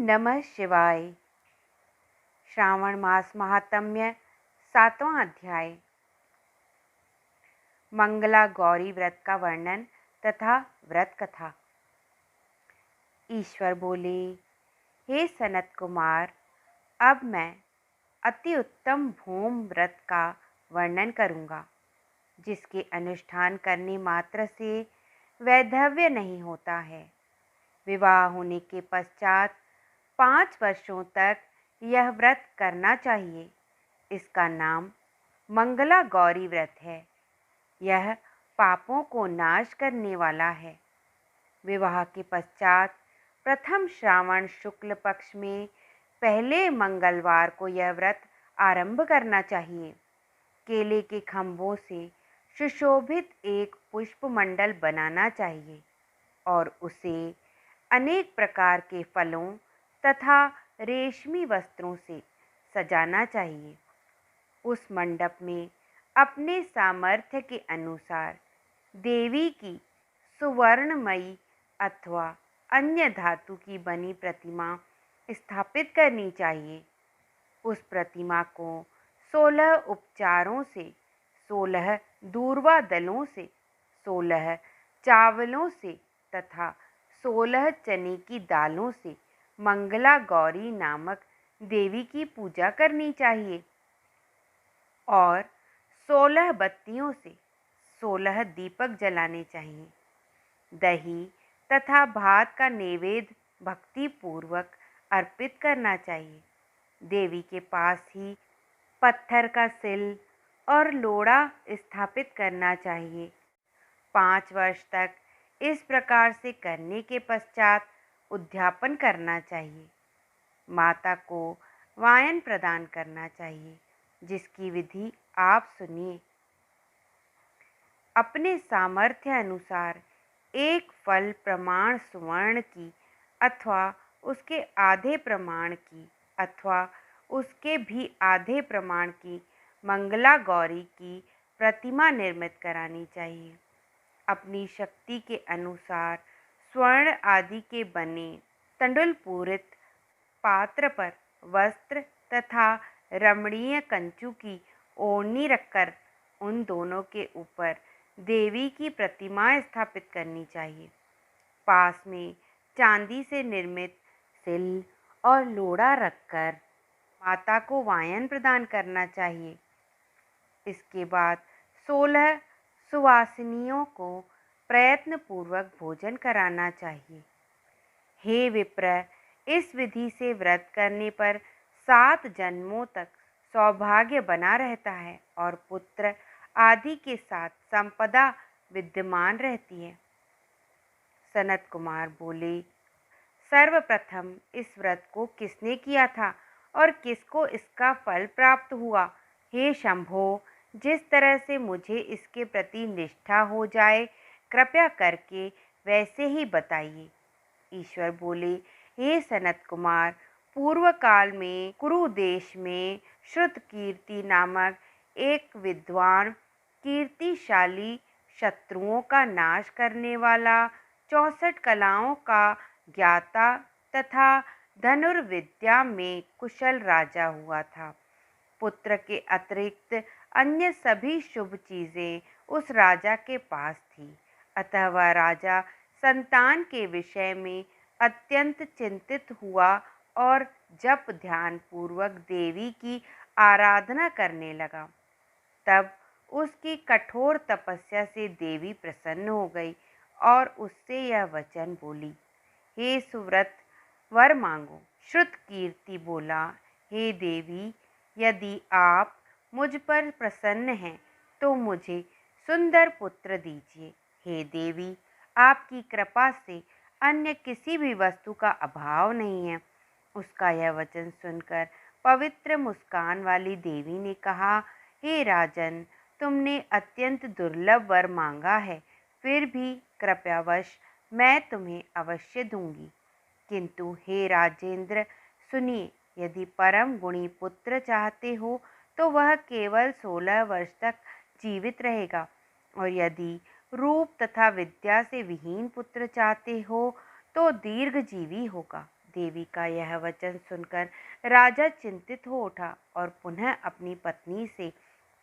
नमः शिवाय। श्रावण मास महात्म्य 7वां अध्याय। मंगला गौरी व्रत का वर्णन तथा व्रत कथा। ईश्वर बोले, हे सनत कुमार, अब मैं अति उत्तम भूम व्रत का वर्णन करूँगा, जिसके अनुष्ठान करने मात्र से वैधव्य नहीं होता है। विवाह होने के पश्चात 5 वर्षों तक यह व्रत करना चाहिए। इसका नाम मंगला गौरी व्रत है। यह पापों को नाश करने वाला है। विवाह के पश्चात प्रथम श्रावण शुक्ल पक्ष में पहले मंगलवार को यह व्रत आरंभ करना चाहिए। केले के खंभों से सुशोभित एक पुष्पमंडल बनाना चाहिए और उसे अनेक प्रकार के फलों तथा रेशमी वस्त्रों से सजाना चाहिए। उस मंडप में अपने सामर्थ्य के अनुसार देवी की सुवर्णमयी अथवा अन्य धातु की बनी प्रतिमा स्थापित करनी चाहिए। उस प्रतिमा को 16 उपचारों से, 16 दूर्वा दलों से, 16 चावलों से तथा 16 चने की दालों से मंगला गौरी नामक देवी की पूजा करनी चाहिए और 16 बत्तियों से 16 दीपक जलाने चाहिए। दही तथा भात का नैवेद्य भक्ति पूर्वक अर्पित करना चाहिए। देवी के पास ही पत्थर का सिल और लोड़ा स्थापित करना चाहिए। 5 वर्ष तक इस प्रकार से करने के पश्चात उद्यापन करना चाहिए। माता को वायन प्रदान करना चाहिए, जिसकी विधि आप सुनिए। अपने सामर्थ्य अनुसार एक फल प्रमाण सुवर्ण की अथवा उसके आधे प्रमाण की अथवा उसके भी आधे प्रमाण की मंगला गौरी की प्रतिमा निर्मित करानी चाहिए। अपनी शक्ति के अनुसार स्वर्ण आदि के बने तंडुल पूरित पात्र पर वस्त्र तथा रमणीय कंचू की ओढ़नी रखकर उन दोनों के ऊपर देवी की प्रतिमा स्थापित करनी चाहिए। पास में चांदी से निर्मित सिल और लोड़ा रखकर माता को वायन प्रदान करना चाहिए। इसके बाद 16 सुवासिनियों को प्रयत्न पूर्वक भोजन कराना चाहिए। हे विप्र, इस विधि से व्रत करने पर 7 जन्मों तक सौभाग्य बना रहता है और पुत्र आदि के साथ संपदा विद्यमान रहती है। सनत कुमार बोले, सर्वप्रथम इस व्रत को किसने किया था और किसको इसका फल प्राप्त हुआ? हे शंभो, जिस तरह से मुझे इसके प्रति निष्ठा हो जाए, कृपया करके वैसे ही बताइए। ईश्वर बोले, हे सनत कुमार, पूर्व काल में कुरु देश में श्रुतकीर्ति नामक एक विद्वान, कीर्तिशाली, शत्रुओं का नाश करने वाला, 64 कलाओं का ज्ञाता तथा धनुर्विद्या में कुशल राजा हुआ था। पुत्र के अतिरिक्त अन्य सभी शुभ चीज़ें उस राजा के पास थी। अतः वह राजा संतान के विषय में अत्यंत चिंतित हुआ और जप ध्यान पूर्वक देवी की आराधना करने लगा। तब उसकी कठोर तपस्या से देवी प्रसन्न हो गई और उससे यह वचन बोली, हे सुव्रत, वर मांगो। श्रुतकीर्ति बोला, हे देवी, यदि आप मुझ पर प्रसन्न हैं तो मुझे सुंदर पुत्र दीजिए। हे देवी, आपकी कृपा से अन्य किसी भी वस्तु का अभाव नहीं है। उसका यह वचन सुनकर पवित्र मुस्कान वाली देवी ने कहा, हे राजन, तुमने अत्यंत दुर्लभ वर मांगा है, फिर भी कृपयावश मैं तुम्हें अवश्य दूंगी। किंतु हे राजेंद्र, सुनिए, यदि परम गुणी पुत्र चाहते हो तो वह केवल 16 वर्ष तक जीवित रहेगा, और यदि रूप तथा विद्या से विहीन पुत्र चाहते हो तो दीर्घजीवी होगा। देवी का यह वचन सुनकर राजा चिंतित हो उठा और पुनः अपनी पत्नी से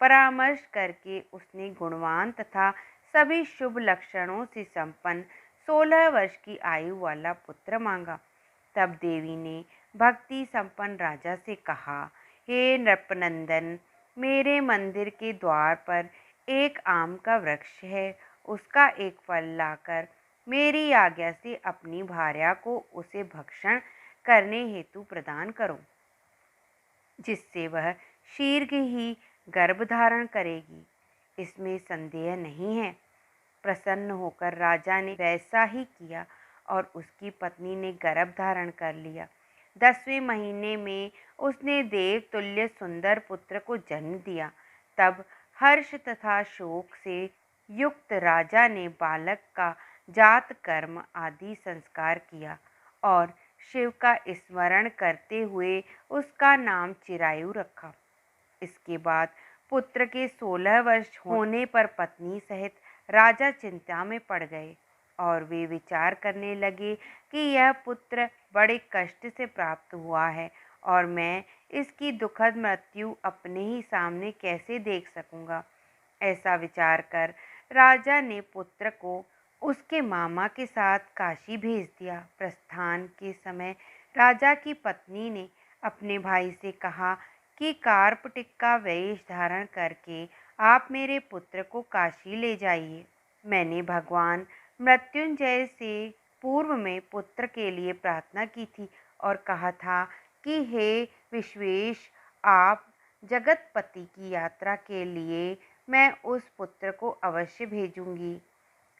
परामर्श करके उसने गुणवान तथा सभी शुभ लक्षणों से संपन्न 16 वर्ष की आयु वाला पुत्र मांगा। तब देवी ने भक्ति संपन्न राजा से कहा, हे नृपनंदन, मेरे मंदिर के द्वार पर एक आम का वृक्ष है, उसका एक फल लाकर मेरी आज्ञा से अपनी भार्या को उसे भक्षण करने हेतु प्रदान करो, जिससे वह शीघ्र ही गर्भ धारण करेगी, इसमें संदेह नहीं है। प्रसन्न होकर राजा ने वैसा ही किया और उसकी पत्नी ने गर्भ धारण कर लिया। 10वें महीने में उसने देव तुल्य सुंदर पुत्र को जन्म दिया। तब हर्ष तथा शोक से युक्त राजा ने बालक का जात कर्म आदि संस्कार किया और शिव का स्मरण करते हुए उसका नाम चिरायु रखा। इसके बाद पुत्र के 16 वर्ष होने पर पत्नी सहित राजा चिंता में पड़ गए और वे विचार करने लगे कि यह पुत्र बड़े कष्ट से प्राप्त हुआ है और मैं इसकी दुखद मृत्यु अपने ही सामने कैसे देख सकूंगा। ऐसा विचार कर राजा ने पुत्र को उसके मामा के साथ काशी भेज दिया। प्रस्थान के समय राजा की पत्नी ने अपने भाई से कहा कि कार्पटिक का वेश धारण करके आप मेरे पुत्र को काशी ले जाइए। मैंने भगवान मृत्युंजय से पूर्व में पुत्र के लिए प्रार्थना की थी और कहा था कि हे विश्वेश, आप जगतपति की यात्रा के लिए मैं उस पुत्र को अवश्य भेजूंगी।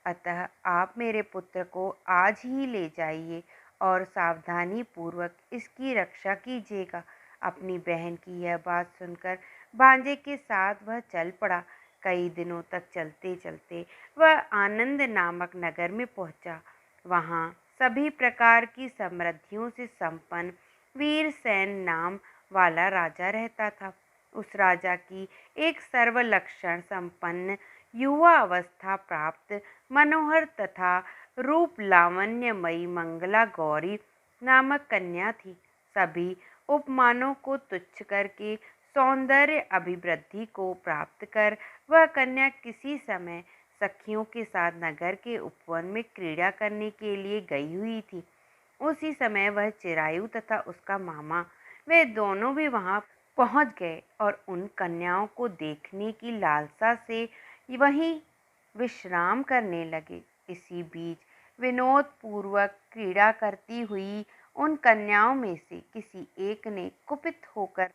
अतः आप मेरे पुत्र को आज ही ले जाइए और सावधानी पूर्वक इसकी रक्षा कीजिएगा। अपनी बहन की यह बात सुनकर भांजे के साथ वह चल पड़ा। कई दिनों तक चलते चलते वह आनंद नामक नगर में पहुंचा। वहां सभी प्रकार की समृद्धियों से संपन्न वीरसेन नाम वाला राजा रहता था। उस राजा की एक सर्वलक्षण संपन्न युवा अवस्था प्राप्त मनोहर तथा रूप लावण्यमयी मंगला गौरी नामक कन्या थी। सभी उपमानों को तुच्छ करके सौंदर्य अभिवृद्धि को प्राप्त कर वह कन्या किसी समय सखियों के साथ नगर के उपवन में क्रीड़ा करने के लिए गई हुई थी। उसी समय वह चिरायु तथा उसका मामा वे दोनों भी वहां पहुंच गए और उन कन्याओं को देखने की लालसा से वहीं विश्राम करने लगे। इसी बीच विनोद पूर्वक क्रीड़ा करती हुई उन कन्याओं में से किसी एक ने कुपित होकर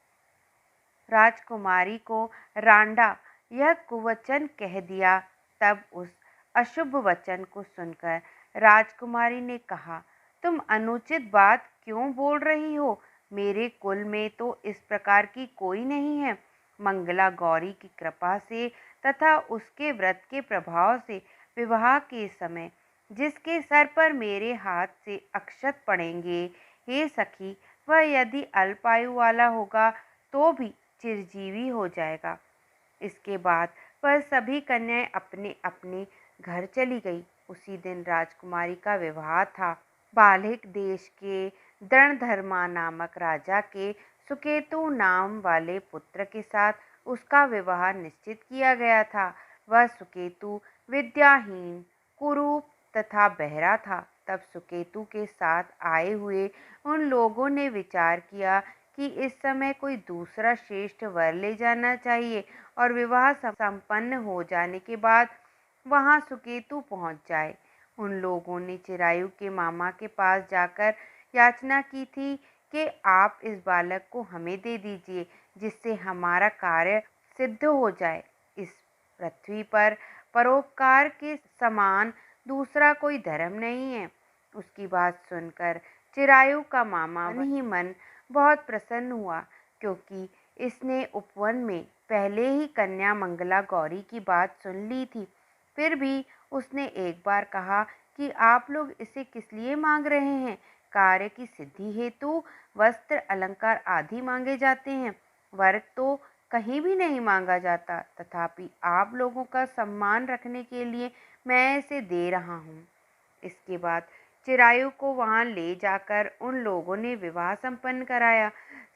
राजकुमारी को रांडा यह कुवचन कह दिया। तब उस अशुभ वचन को सुनकर राजकुमारी ने कहा, तुम अनुचित बात क्यों बोल रही हो? मेरे कुल में तो इस प्रकार की कोई नहीं है। मंगला गौरी की कृपा से तथा उसके व्रत के प्रभाव से विवाह के समय जिसके सर पर मेरे हाथ से अक्षत पड़ेंगे, हे सखी, वह यदि अल्पायु वाला होगा तो भी चिरजीवी हो जाएगा। इसके बाद वह सभी कन्याएं अपने अपने घर चली गई। उसी दिन राजकुमारी का विवाह था। बाल्हिक देश के दृढ़धर्मा नामक राजा के सुकेतु नाम वाले पुत्र के साथ उसका विवाह निश्चित किया गया था। वह सुकेतु विद्याहीन, कुरूप तथा बहरा था। तब सुकेतु के साथ आए हुए उन लोगों ने विचार किया कि इस समय कोई दूसरा श्रेष्ठ वर ले जाना चाहिए और विवाह संपन्न हो जाने के बाद वहां सुकेतु पहुंच जाए। उन लोगों ने चिरायु के मामा के पास जाकर याचना की थी कि आप इस बालक को हमें दे दीजिए, जिससे हमारा कार्य सिद्ध हो जाए। इस पृथ्वी पर परोपकार के समान दूसरा कोई धर्म नहीं है। उसकी बात सुनकर चिरायु का मामा मन ही मन बहुत प्रसन्न हुआ, क्योंकि इसने उपवन में पहले ही कन्या मंगला गौरी की बात सुन ली थी। फिर भी उसने एक बार कहा कि आप लोग इसे किस लिए मांग रहे हैं? कार्य की सिद्धि हेतु वस्त्र, अलंकार आदि मांगे जाते हैं, वर तो कहीं भी नहीं मांगा जाता। तथापि आप लोगों का सम्मान रखने के लिए मैं इसे दे रहा हूँ। इसके बाद चिरायु को वहां ले जाकर उन लोगों ने विवाह संपन्न कराया।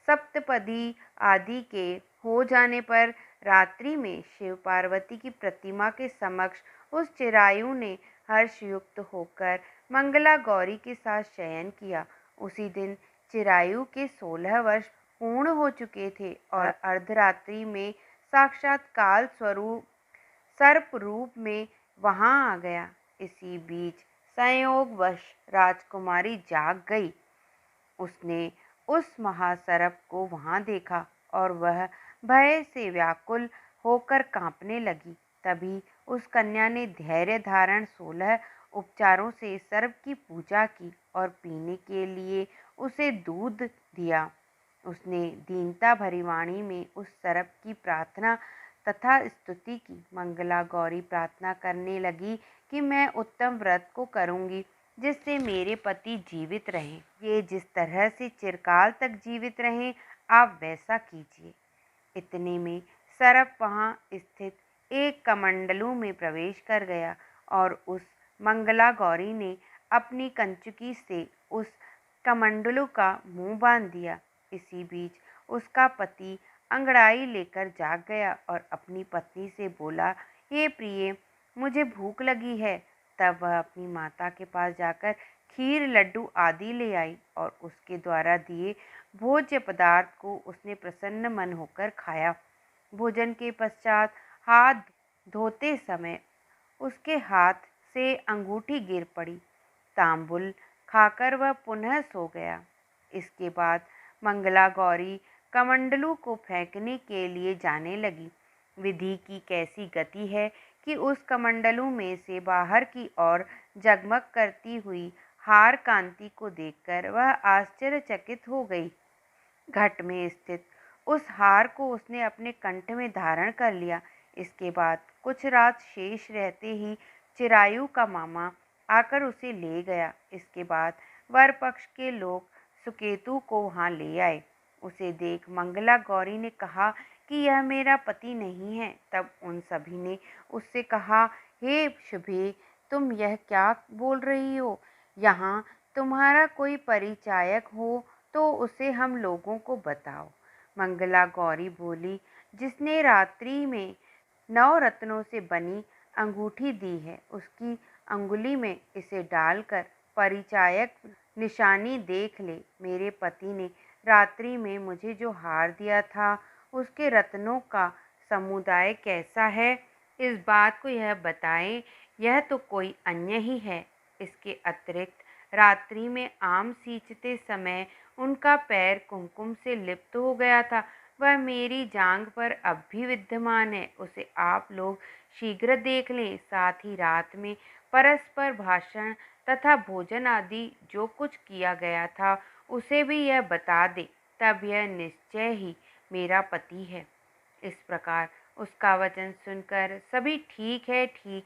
सप्तपदी आदि के हो जाने पर रात्रि में शिव पार्वती की प्रतिमा के समक्ष उस चिरायु ने हर्षयुक्त होकर मंगला गौरी के साथ शयन किया। उसी दिन चिरायु के 16 वर्ष पूर्ण हो चुके थे और अर्धरात्रि में साक्षात काल स्वरूप सर्प रूप में वहां आ गया। इसी बीच संयोगवश राजकुमारी जाग गई। उसने उस महासर्प को वहां देखा और वह भय से व्याकुल होकर कांपने लगी। तभी उस कन्या ने धैर्य धारण 16 उपचारों से सर्प की पूजा की और पीने के लिए उसे दूध दिया। उसने दीनता भरी वाणी में उस सर्प की प्रार्थना तथा स्तुति की। मंगला गौरी प्रार्थना करने लगी कि मैं उत्तम व्रत को करूंगी जिससे मेरे पति जीवित रहें। ये जिस तरह से चिरकाल तक जीवित रहें, आप वैसा कीजिए। इतने में सर्प वहां स्थित एक कमंडलू में प्रवेश कर गया और उस मंगला गौरी ने अपनी कंचुकी से उस कमंडलू का मुंह बांध दिया। इसी बीच उसका पति अंगड़ाई लेकर जाग गया और अपनी पत्नी से बोला, हे प्रिय, मुझे भूख लगी है। तब वह अपनी माता के पास जाकर खीर, लड्डू आदि ले आई और उसके द्वारा दिए भोज्य पदार्थ को उसने प्रसन्न मन होकर खाया। भोजन के पश्चात हाथ धोते समय उसके हाथ से अंगूठी गिर पड़ी। तांबुल खाकर वह पुनः सो गया। इसके बाद मंगला गौरी कमंडलू को फेंकने के लिए जाने लगी। विधि की कैसी गति है कि उस कमंडलू में से बाहर की ओर जगमग करती हुई हार कांति को देखकर वह आश्चर्यचकित हो गई। घट में स्थित उस हार को उसने अपने कंठ में धारण कर लिया। इसके बाद कुछ रात शेष रहते ही चिरायु का मामा आकर उसे ले गया। इसके बाद वर पक्ष के लोग सुकेतु को वहां ले आए। उसे देख मंगला गौरी ने कहा कि यह मेरा पति नहीं है। तब उन सभी ने उससे कहा, हे शुभे, तुम यह क्या बोल रही हो? यहाँ तुम्हारा कोई परिचायक हो तो उसे हम लोगों को बताओ। मंगला गौरी बोली, जिसने रात्रि में 9 रत्नों से बनी अंगूठी दी है, उसकी अंगुली में इसे डालकर परिचायक निशानी देख ले। मेरे पति ने रात्रि में मुझे जो हार दिया था उसके रत्नों का समुदाय कैसा है, इस बात को यह बताएं। यह तो कोई अन्य ही है। इसके अतिरिक्त रात्रि में आम सींचते समय उनका पैर कुमकुम से लिप्त हो गया था। वह मेरी जांघ पर अब भी विद्यमान है। उसे आप लोग शीघ्र देख लें। साथ ही रात में परस्पर भाषण तथा भोजन आदि जो कुछ किया गया था उसे भी यह बता दे। तब यह निश्चय ही मेरा पति है। इस प्रकार उसका वचन सुनकर सभी ठीक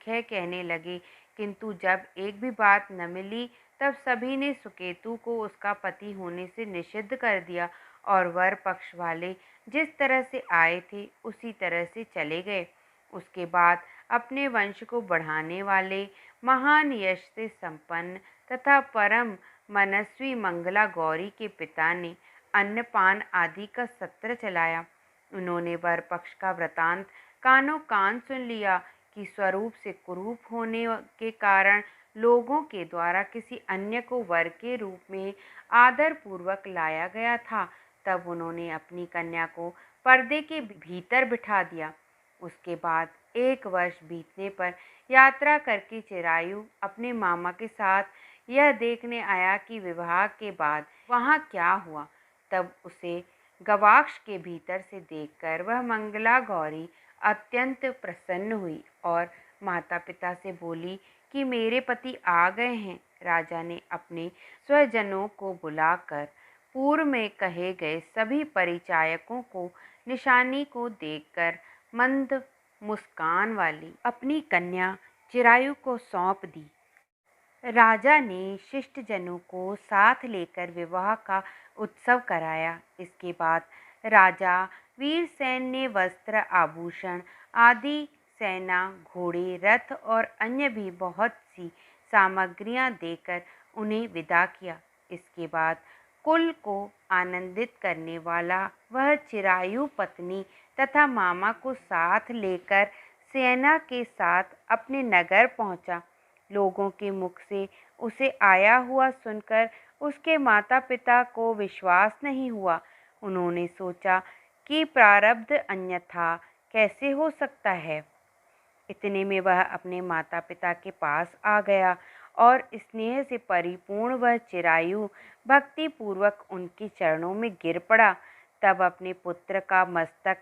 है कहने लगे, किंतु जब एक भी बात न मिली तब सभी ने सुकेतु को उसका पति होने से निषिद्ध कर दिया और वर पक्ष वाले जिस तरह से आए थे उसी तरह से चले गए। उसके बाद अपने वंश को बढ़ाने वाले महान यश से संपन्न तथा परम मनस्वी मंगला गौरी के पिता ने अन्नपान आदि का सत्र चलाया। उन्होंने वर पक्ष का वृतांत कानों कान सुन लिया कि स्वरूप से कुरूप होने के कारण लोगों के द्वारा किसी अन्य को वर के रूप में आदर पूर्वक लाया गया था। तब उन्होंने अपनी कन्या को पर्दे के भीतर बिठा दिया। उसके बाद 1 वर्ष बीतने पर यात्रा करके चिरायु अपने मामा के साथ यह देखने आया कि विवाह के बाद वहाँ क्या हुआ। तब उसे गवाक्ष के भीतर से देखकर वह मंगला गौरी अत्यंत प्रसन्न हुई और माता पिता से बोली कि मेरे पति आ गए हैं। राजा ने अपने स्वजनों को बुलाकर पूर्व में कहे गए सभी परिचायकों को निशानी को देखकर मंद मुस्कान वाली अपनी कन्या चिरायु को सौंप दी। राजा ने शिष्टजनों को साथ लेकर विवाह का उत्सव कराया। इसके बाद राजा वीरसेन ने वस्त्र, आभूषण आदि, सेना, घोड़े, रथ और अन्य भी बहुत सी सामग्रियां देकर उन्हें विदा किया। इसके बाद कुल को आनंदित करने वाला वह चिरायु पत्नी तथा मामा को साथ लेकर सेना के साथ अपने नगर पहुंचा। लोगों के मुख से उसे आया हुआ सुनकर उसके माता पिता को विश्वास नहीं हुआ। उन्होंने सोचा कि प्रारब्ध अन्यथा कैसे हो सकता है। इतने में वह अपने माता पिता के पास आ गया और स्नेह से परिपूर्ण वह चिरायु भक्ति पूर्वक उनके चरणों में गिर पड़ा। तब अपने पुत्र का मस्तक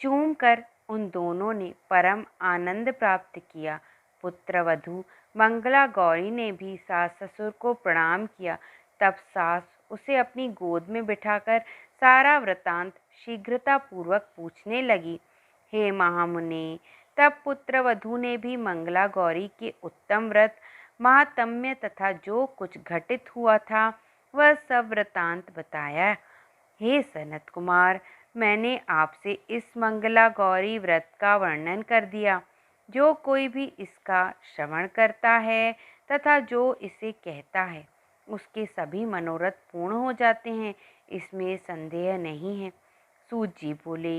चूमकर उन दोनों ने परम आनंद प्राप्त किया। पुत्र वधू मंगला गौरी ने भी सास ससुर को प्रणाम किया। तब सास उसे अपनी गोद में बिठाकर सारा वृतांत शीघ्रता पूर्वक पूछने लगी। हे महामुने, तब पुत्र वधू ने भी मंगला गौरी के उत्तम व्रत महात्म्य तथा जो कुछ घटित हुआ था वह सब वृतांत बताया। हे सनत कुमार, मैंने आपसे इस मंगला गौरी व्रत का वर्णन कर दिया। जो कोई भी इसका श्रवण करता है तथा जो इसे कहता है उसके सभी मनोरथ पूर्ण हो जाते हैं, इसमें संदेह नहीं है। सूत जी बोले,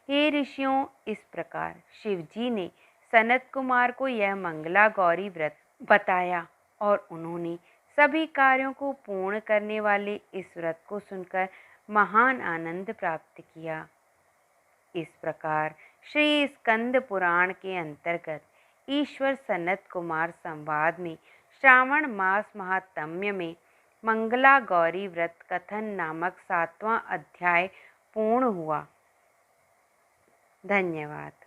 हे ऋषियों, इस प्रकार शिव जी ने सनत कुमार को यह मंगला गौरी व्रत बताया और उन्होंने सभी कार्यों को पूर्ण करने वाले इस व्रत को सुनकर महान आनंद प्राप्त किया। इस प्रकार श्री स्कंद पुराण के अंतर्गत ईश्वर सनत कुमार संवाद में श्रावण मास महात्म्य में मंगला गौरी व्रत कथन नामक 7वां अध्याय पूर्ण हुआ। धन्यवाद।